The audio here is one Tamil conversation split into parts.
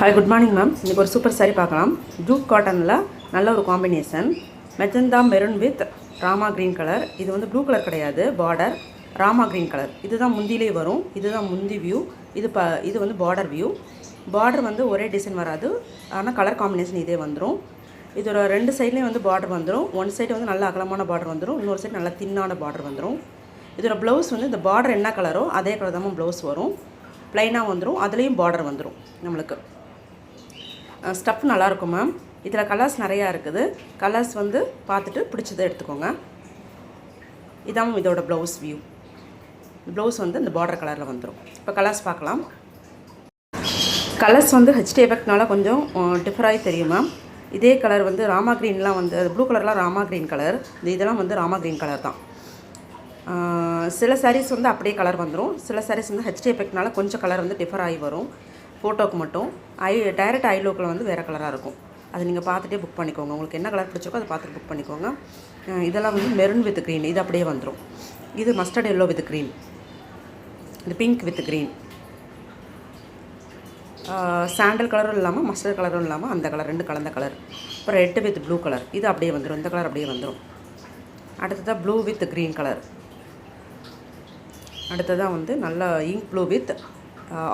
Hi good morning ma'am. இன்றைக்கி ஒரு சூப்பர் சாரி பார்க்கலாம். ஜூட் காட்டனில் நல்ல ஒரு combination. Magenta maroon with Rama green colour. இது வந்து ப்ளூ கலர் கிடையாது, பார்டர் ராமா க்ரீன் கலர். இதுதான் முந்திலே வரும். இதுதான் முந்தி வியூ. இது வந்து பார்டர் வியூ. பார்டர் வந்து ஒரே டிசைன் வராது, ஆனால் கலர் காம்பினேஷன் இதே வந்துடும். இதோட ரெண்டு சைட்லேயும் வந்து பார்டர் வந்துடும். ஒன் சைடு வந்து நல்ல அகலமான பார்டர் வந்துடும், இன்னொரு சைடு நல்லா தின்னான பார்டர் வந்துடும். இதோட ப்ளவுஸ் வந்து இந்த பார்டர் என்ன கலரோ அதே கலர் தான் ப்ளவுஸ் வரும். ப்ளைனாக வந்துடும், அதுலேயும் பார்டர் வந்துடும். நம்மளுக்கு ஸ்டஃப் நல்லாயிருக்கும் மேம். இதில் கலர்ஸ் நிறையா இருக்குது. கலர்ஸ் வந்து பார்த்துட்டு பிடிச்சதை எடுத்துக்கோங்க. இதான் இதோட ப்ளவுஸ் வியூ. ப்ளவுஸ் வந்து இந்த பார்டர் கலரில் வந்துடும். இப்போ கலர்ஸ் பார்க்கலாம். கலர்ஸ் வந்து ஹெச்டி எஃபெக்ட்னால கொஞ்சம் டிஃபராகி தெரியும் மேம். இதே கலர் வந்து ராமா க்ரீன்லாம் வந்து ப்ளூ கலர்லாம் ராமா க்ரீன் கலர். இதெல்லாம் வந்து ராமா க்ரீன் கலர் தான். சில சாரீஸ் வந்து அப்படியே கலர் வந்துடும். சில சாரீஸ் வந்து ஹெச்டி எஃபெக்ட்னால கொஞ்சம் கலர் வந்து டிஃபர் ஆகி வரும். ஃபோட்டோவுக்கு மட்டும் டைரக்ட் ஐலோக்கில் வந்து வேறு கலராக இருக்கும். அது நீங்கள் பார்த்துட்டே புக் பண்ணிக்கோங்க. உங்களுக்கு என்ன கலர் பிடிச்சிருக்கோ அதை பார்த்துட்டு புக் பண்ணிக்கோங்க. இதெல்லாம் வந்து மெரூன் வித் க்ரீன், இது அப்படியே வந்துடும். இது மஸ்டர்ட் எல்லோ வித் க்ரீன், இது பிங்க் வித் க்ரீன், சாண்டல் கலரும் இல்லாமல் மஸ்டர்ட் கலரும் இல்லாமல் அந்த கலர் ரெண்டு கலந்த கலர். அப்புறம் ரெட் வித் ப்ளூ கலர், இது அப்படியே வந்துடும். இந்த கலர் அப்படியே வந்துடும். அடுத்ததாக ப்ளூ வித் க்ரீன் கலர். அடுத்ததாக வந்து நல்ல ink blue with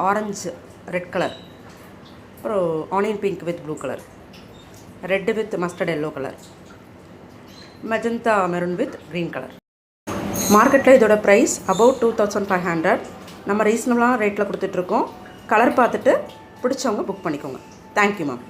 orange red colour. அப்புறம் onion pink with blue colour, red with mustard yellow colour, magenta maroon with green colour. மார்க்கெட்டில் இதோட ப்ரைஸ் அபவுட் 2500. நம்ம ரீசனபிளான ரேட்டில் கொடுத்துட்ருக்கோம். கலர் பார்த்துட்டு பிடிச்சவங்க புக் பண்ணிக்கோங்க. Thank you ma'am.